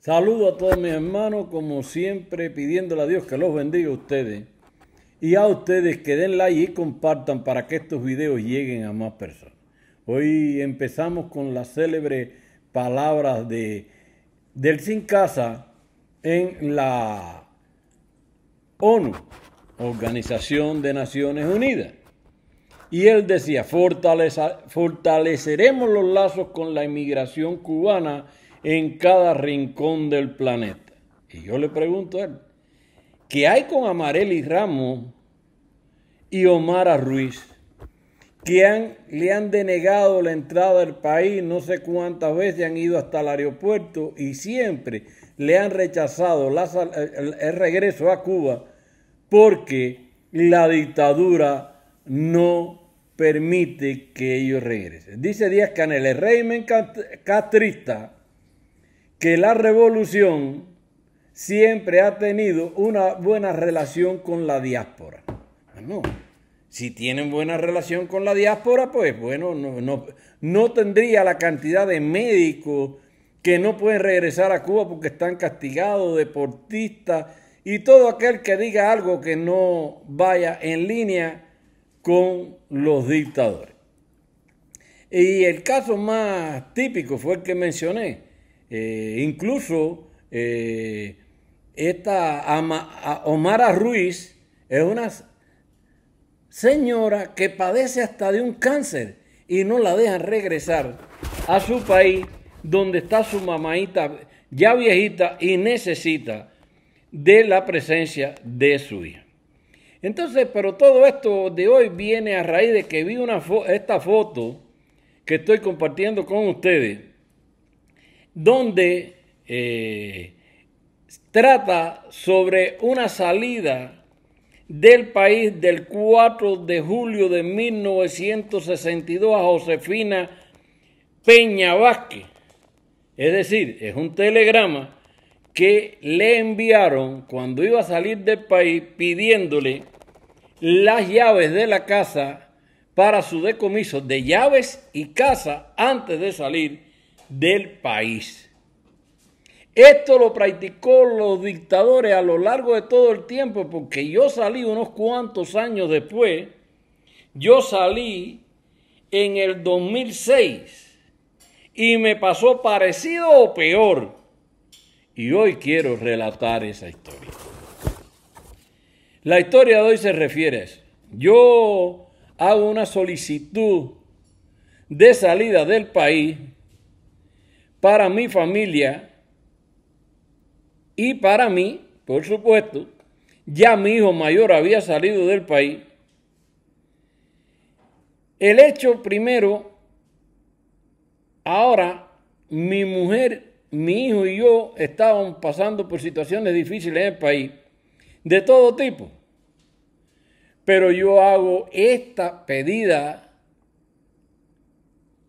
Saludo a todos mis hermanos, como siempre, pidiéndole a Dios que los bendiga a ustedes y a ustedes que den like y compartan para que estos videos lleguen a más personas. Hoy empezamos con las célebres palabras del Sin Casa en la ONU, Organización de Naciones Unidas. Y él decía, fortaleceremos los lazos con la inmigración cubana en cada rincón del planeta. Y yo le pregunto a él, ¿qué hay con Amarely Ramos y Omara Ruiz, que le han denegado la entrada al país no sé cuántas veces, han ido hasta el aeropuerto y siempre le han rechazado el regreso a Cuba porque la dictadura no permite que ellos regresen? Dice Díaz-Canel, el régimen castrista, que la revolución siempre ha tenido una buena relación con la diáspora. Bueno, si tienen buena relación con la diáspora, pues bueno, no tendría la cantidad de médicos que no pueden regresar a Cuba porque están castigados, deportistas y todo aquel que diga algo que no vaya en línea con los dictadores. Y el caso más típico fue el que mencioné. Incluso Omara Ruiz es una señora que padece hasta de un cáncer y no la dejan regresar a su país, donde está su mamaita ya viejita y necesita de la presencia de su hija. Entonces, pero todo esto de hoy viene a raíz de que vi esta foto que estoy compartiendo con ustedes, donde trata sobre una salida del país del 4 de julio de 1962 a Josefina Peña Vázquez. Es decir, es un telegrama que le enviaron cuando iba a salir del país pidiéndole las llaves de la casa para su decomiso de llaves y casa antes de salir del país. Esto lo practicó los dictadores a lo largo de todo el tiempo, porque yo salí unos cuantos años después. Yo salí en el 2006 y me pasó parecido o peor. Y hoy quiero relatar esa historia. La historia de hoy se refiere a eso. Yo hago una solicitud de salida del país para mi familia y para mí, por supuesto. Ya mi hijo mayor había salido del país. El hecho primero, ahora mi mujer, mi hijo y yo estábamos pasando por situaciones difíciles en el país, de todo tipo. Pero yo hago esta pedida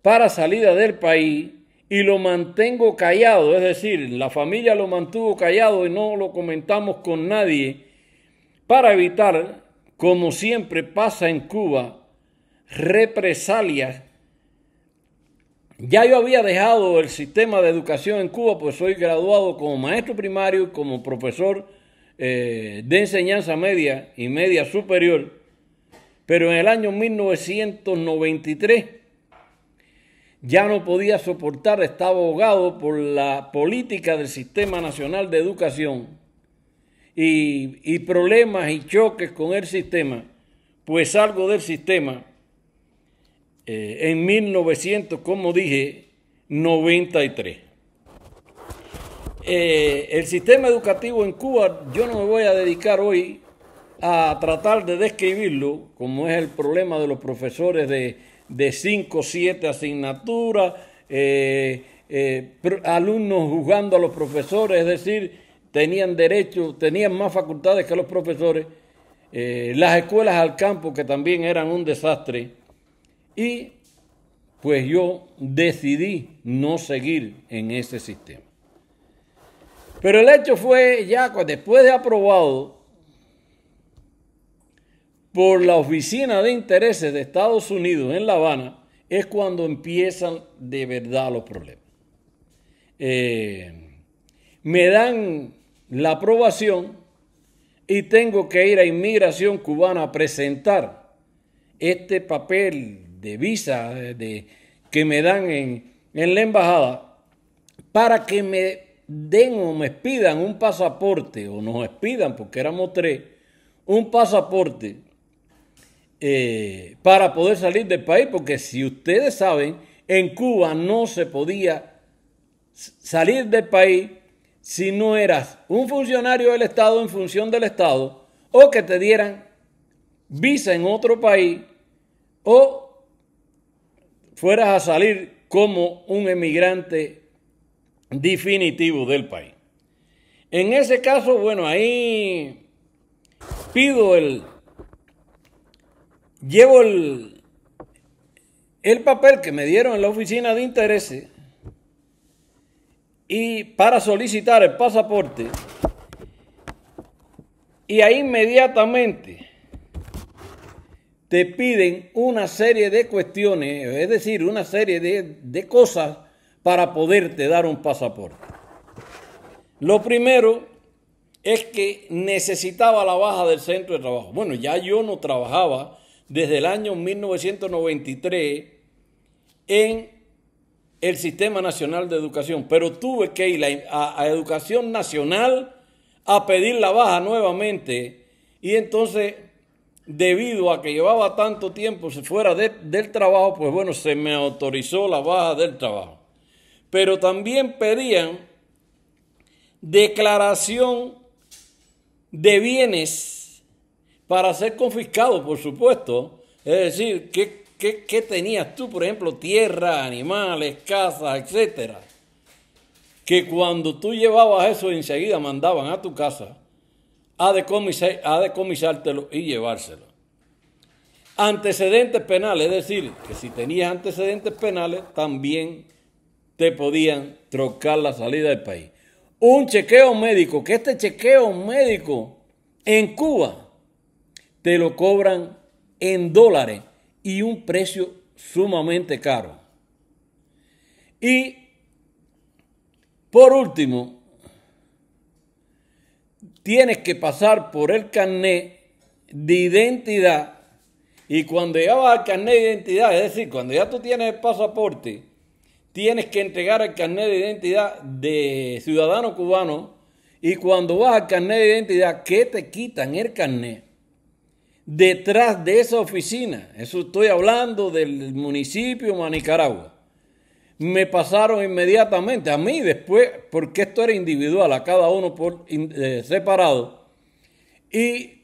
para salida del país y lo mantengo callado, es decir, la familia lo mantuvo callado y no lo comentamos con nadie para evitar, como siempre pasa en Cuba, represalias. Ya yo había dejado el sistema de educación en Cuba, pues soy graduado como maestro primario y como profesor de enseñanza media y media superior, pero en el año 1993 ya no podía soportar, estaba ahogado por la política del Sistema Nacional de Educación y problemas y choques con el sistema, pues salgo del sistema en 1900, como dije, 93. El sistema educativo en Cuba, yo no me voy a dedicar hoy a tratar de describirlo, como es el problema de los profesores de 5 o 7 asignaturas, alumnos juzgando a los profesores, es decir, tenían derecho, tenían más facultades que los profesores, las escuelas al campo que también eran un desastre, y pues yo decidí no seguir en ese sistema. Pero el hecho fue ya después de aprobado por la Oficina de Intereses de Estados Unidos en La Habana, es cuando empiezan de verdad los problemas. me dan la aprobación y tengo que ir a inmigración cubana a presentar este papel de visa que me dan en la embajada para que me den o me expidan un pasaporte, o nos expidan, porque éramos 3, un pasaporte para poder salir del país, porque si ustedes saben, en Cuba no se podía salir del país si no eras un funcionario del Estado en función del Estado, o que te dieran visa en otro país, o fueras a salir como un emigrante definitivo del país. En ese caso, bueno, ahí llevo el papel que me dieron en la oficina de intereses y para solicitar el pasaporte, y ahí inmediatamente te piden una serie de cuestiones, es decir, una serie de cosas para poderte dar un pasaporte. Lo primero es que necesitaba la baja del centro de trabajo. Bueno, ya yo no trabajaba desde el año 1993 en el Sistema Nacional de Educación, pero tuve que ir a Educación Nacional a pedir la baja nuevamente, y entonces, debido a que llevaba tanto tiempo fuera del trabajo, pues bueno, se me autorizó la baja del trabajo. Pero también pedían declaración de bienes para ser confiscado, por supuesto. Es decir, ¿qué tenías tú? Por ejemplo, tierra, animales, casas, etcétera. Que cuando tú llevabas eso, enseguida mandaban a tu casa a decomisártelo y llevárselo. Antecedentes penales, es decir, que si tenías antecedentes penales, también te podían trocar la salida del país. Un chequeo médico, que este chequeo médico en Cuba te lo cobran en dólares y un precio sumamente caro. Y por último, tienes que pasar por el carnet de identidad, y cuando llegabas al carnet de identidad, es decir, cuando ya tú tienes el pasaporte, tienes que entregar el carnet de identidad de ciudadano cubano, y cuando vas al carnet de identidad, que te quitan el carnet, detrás de esa oficina, eso estoy hablando del municipio de Nicaragua, me pasaron inmediatamente a mí después, porque esto era individual, a cada uno por separado, y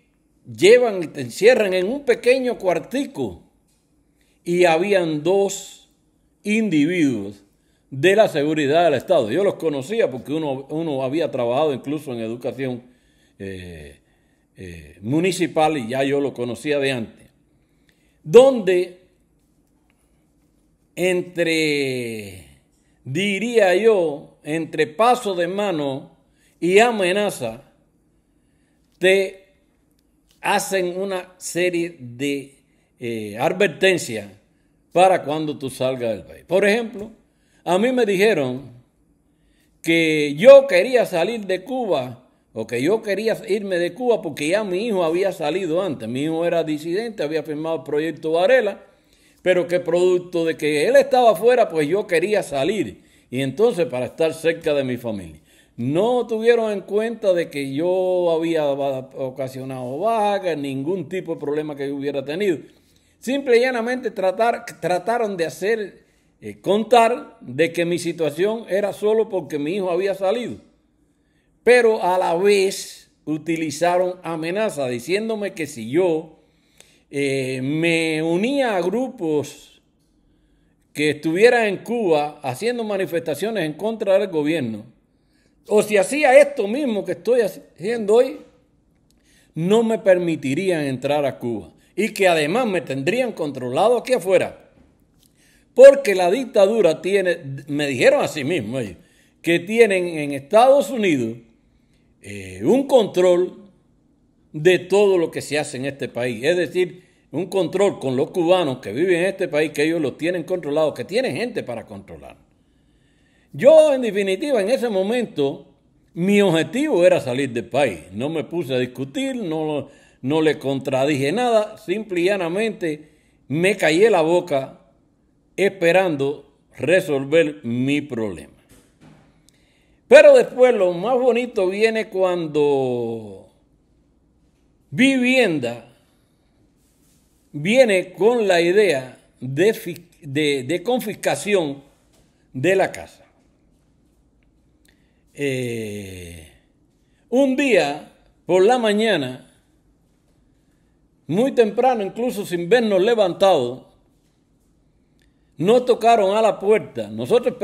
llevan y te encierran en un pequeño cuartico, y habían 2 individuos de la seguridad del Estado. Yo los conocía porque uno había trabajado incluso en educación municipal, y ya yo lo conocía de antes, donde diría yo, entre paso de mano y amenaza, te hacen una serie de advertencias para cuando tú salgas del país. Por ejemplo, a mí me dijeron que yo quería salir de Cuba, o que yo quería irme de Cuba porque ya mi hijo había salido antes. Mi hijo era disidente, había firmado el proyecto Varela, pero que producto de que él estaba afuera, pues yo quería salir, y entonces para estar cerca de mi familia. No tuvieron en cuenta de que yo había ocasionado vagas, ningún tipo de problema que yo hubiera tenido. Simple y llanamente trataron de hacer contar de que mi situación era solo porque mi hijo había salido. Pero a la vez utilizaron amenaza, diciéndome que si yo me unía a grupos que estuvieran en Cuba haciendo manifestaciones en contra del gobierno, o si hacía esto mismo que estoy haciendo hoy, no me permitirían entrar a Cuba, y que además me tendrían controlado aquí afuera, porque la dictadura me dijeron así mismo ellos, que tienen en Estados Unidos un control de todo lo que se hace en este país. Es decir, un control con los cubanos que viven en este país, que ellos los tienen controlados, que tienen gente para controlar. Yo, en definitiva, en ese momento Mi objetivo era salir del país. No me puse a discutir, no le contradije nada, simple y llanamente me callé la boca esperando resolver mi problema. Pero después lo más bonito viene cuando Vivienda viene con la idea de confiscación de la casa. Un día por la mañana, muy temprano, incluso sin vernos levantados, nos tocaron a la puerta. Nosotros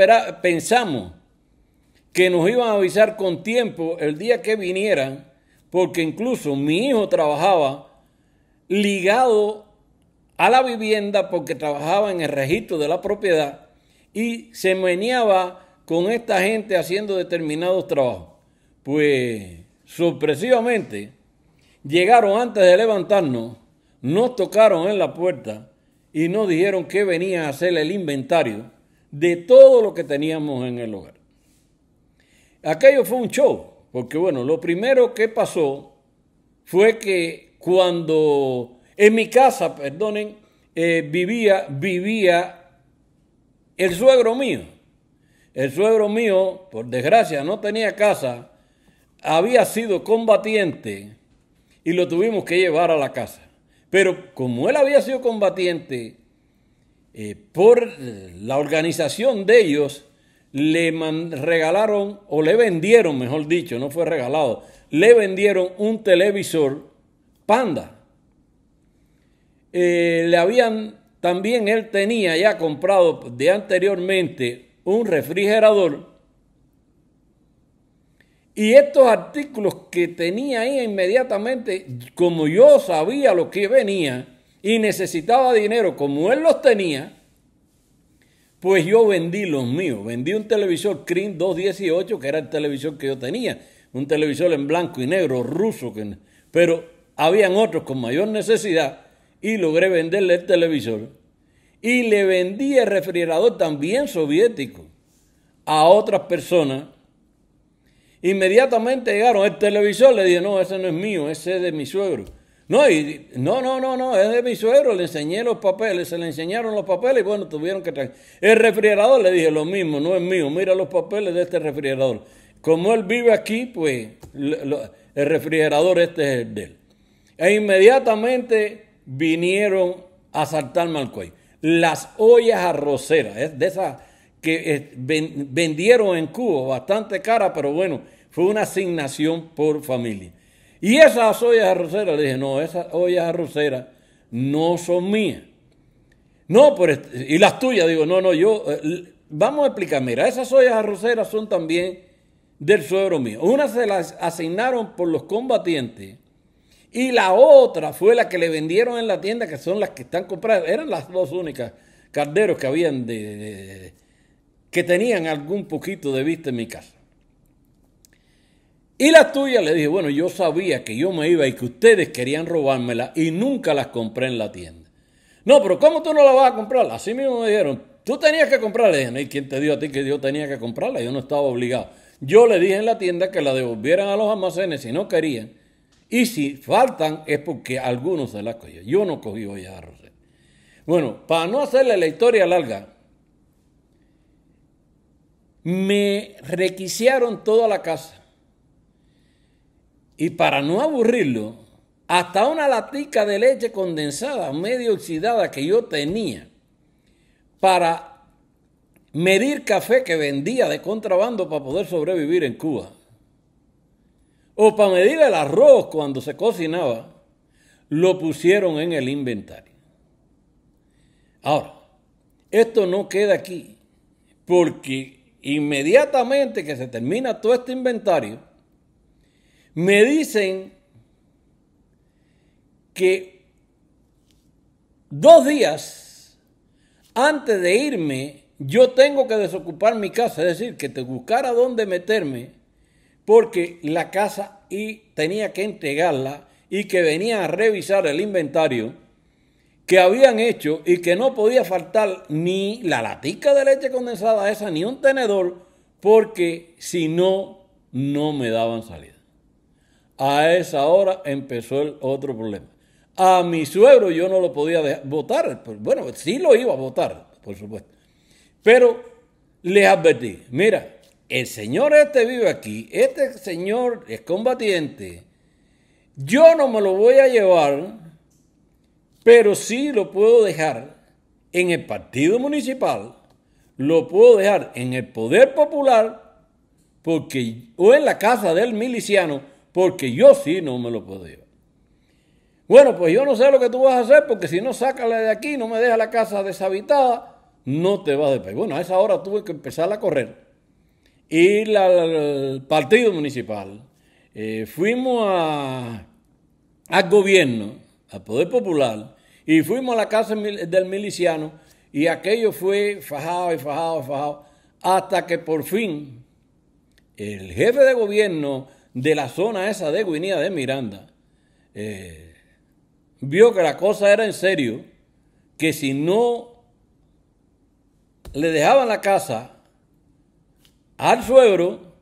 pensamos que nos iban a avisar con tiempo el día que vinieran, porque incluso mi hijo trabajaba ligado a la vivienda porque trabajaba en el registro de la propiedad y se meneaba con esta gente haciendo determinados trabajos. Pues sorpresivamente llegaron antes de levantarnos, nos tocaron en la puerta y nos dijeron que venían a hacer el inventario de todo lo que teníamos en el hogar. Aquello fue un show, porque bueno, lo primero que pasó fue que cuando en mi casa, vivía el suegro mío. El suegro mío, por desgracia, no tenía casa, había sido combatiente y lo tuvimos que llevar a la casa. Pero como él había sido combatiente, por la organización de ellos, le regalaron, o le vendieron, mejor dicho, no fue regalado, le vendieron un televisor Panda. También él tenía ya comprado de anteriormente un refrigerador. Y estos artículos que tenía ahí inmediatamente, como yo sabía lo que venía y necesitaba dinero como él los tenía, pues yo vendí los míos. Vendí un televisor Crin 218, que era el televisor que yo tenía. Un televisor en blanco y negro, ruso. Pero habían otros con mayor necesidad y logré venderle el televisor. Y le vendí el refrigerador también soviético a otras personas. Inmediatamente llegaron el televisor, le dije, no, ese no es mío, ese es de mi suegro. No, es de mi suegro, le enseñé los papeles, se le enseñaron los papeles y bueno, tuvieron que traer. El refrigerador, le dije, lo mismo, no es mío, mira los papeles de este refrigerador. Como él vive aquí, pues el refrigerador este es el de él. E inmediatamente vinieron a asaltarme al cuello. Las ollas arroceras, es de esas que vendieron en Cuba, bastante cara, pero bueno, fue una asignación por familia. Y esas ollas arroceras, le dije, no, esas ollas arroceras no son mías. No, pero, y las tuyas, digo, vamos a explicar, mira, esas ollas arroceras son también del suegro mío. Una se las asignaron por los combatientes y la otra fue la que le vendieron en la tienda, que son las que están compradas. Eran las dos únicas calderos que habían que tenían algún poquito de vista en mi casa. Y las tuyas, le dije, bueno, yo sabía que yo me iba y que ustedes querían robármela y nunca las compré en la tienda. No, pero ¿cómo tú no la vas a comprar? Así mismo me dijeron, tú tenías que comprarla. Le dije, ¿y quién te dijo a ti que yo tenía que comprarla? Yo no estaba obligado. Yo le dije en la tienda que la devolvieran a los almacenes si no querían. Y si faltan es porque algunos se las cogió. Yo no cogí ollas arroceras. Bueno, para no hacerle la historia larga, me requisieron toda la casa. Y para no aburrirlo, hasta una latica de leche condensada, medio oxidada que yo tenía para medir café que vendía de contrabando para poder sobrevivir en Cuba, o para medir el arroz cuando se cocinaba, lo pusieron en el inventario. Ahora, esto no queda aquí, porque inmediatamente que se termina todo este inventario, me dicen que 2 días antes de irme, yo tengo que desocupar mi casa, es decir, que te buscara dónde meterme, porque la casa tenía que entregarla y que venía a revisar el inventario que habían hecho y que no podía faltar ni la latica de leche condensada esa, ni un tenedor, porque si no no me daban salida. A esa hora empezó el otro problema. A mi suegro yo no lo podía votar. Bueno, sí lo iba a votar, por supuesto. Pero les advertí, mira, el señor este vive aquí, este señor es combatiente, yo no me lo voy a llevar, pero sí lo puedo dejar en el partido municipal, lo puedo dejar en el poder popular, o en la casa del miliciano, porque yo sí no me lo puedo llevar. Bueno, pues yo no sé lo que tú vas a hacer, porque si no, sácala de aquí, no me deja la casa deshabitada, no te vas de país. Bueno, a esa hora tuve que empezar a correr, ir al partido municipal, fuimos al gobierno, al Poder Popular, y fuimos a la casa del miliciano, y aquello fue fajado y fajado y fajado, hasta que por fin el jefe de gobierno de la zona esa de Guinea de Miranda vio que la cosa era en serio, que si no le dejaban la casa al suegro,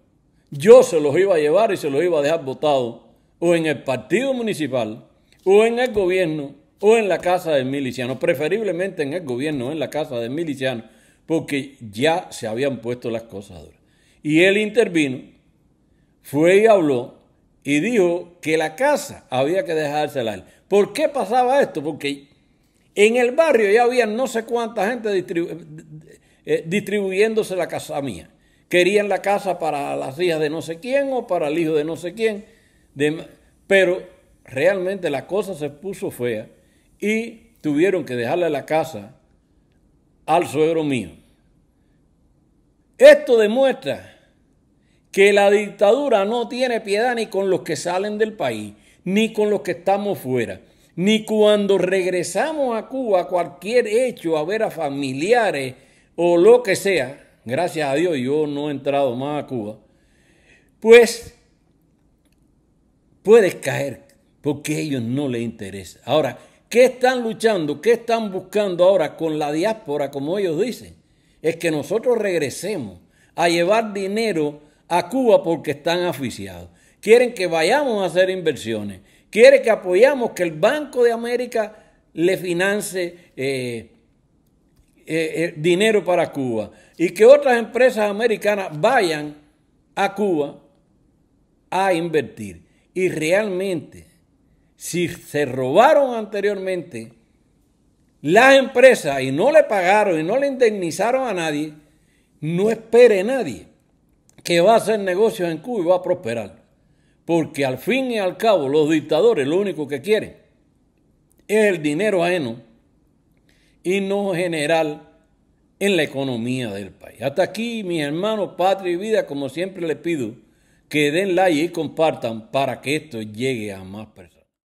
yo se los iba a llevar y se los iba a dejar botados o en el partido municipal, o en el gobierno, o en la casa del miliciano, preferiblemente en el gobierno o en la casa del miliciano, porque ya se habían puesto las cosas duras. Y él intervino, fue y habló y dijo que la casa había que dejársela a él. ¿Por qué pasaba esto? Porque en el barrio ya había no sé cuánta gente distribuyéndose la casa mía. Querían la casa para las hijas de no sé quién o para el hijo de no sé quién. Pero realmente la cosa se puso fea y tuvieron que dejarle la casa al suegro mío. Esto demuestra que la dictadura no tiene piedad ni con los que salen del país, ni con los que estamos fuera, ni cuando regresamos a Cuba, cualquier hecho, a ver a familiares o lo que sea. Gracias a Dios yo no he entrado más a Cuba. Pues puedes caer porque a ellos no les interesa. Ahora, ¿qué están luchando? ¿Qué están buscando ahora con la diáspora, como ellos dicen? Es que nosotros regresemos a llevar dinero a Cuba porque están asfixiados. Quieren que vayamos a hacer inversiones. Quieren que apoyamos que el Banco de América le financie dinero para Cuba y que otras empresas americanas vayan a Cuba a invertir. Y realmente, si se robaron anteriormente las empresas y no le pagaron y no le indemnizaron a nadie, no espere nadie que va a hacer negocios en Cuba y va a prosperar. Porque al fin y al cabo los dictadores lo único que quieren es el dinero ajeno y no general en la economía del país. Hasta aquí, mis hermanos, patria y vida, como siempre les pido que den like y compartan para que esto llegue a más personas.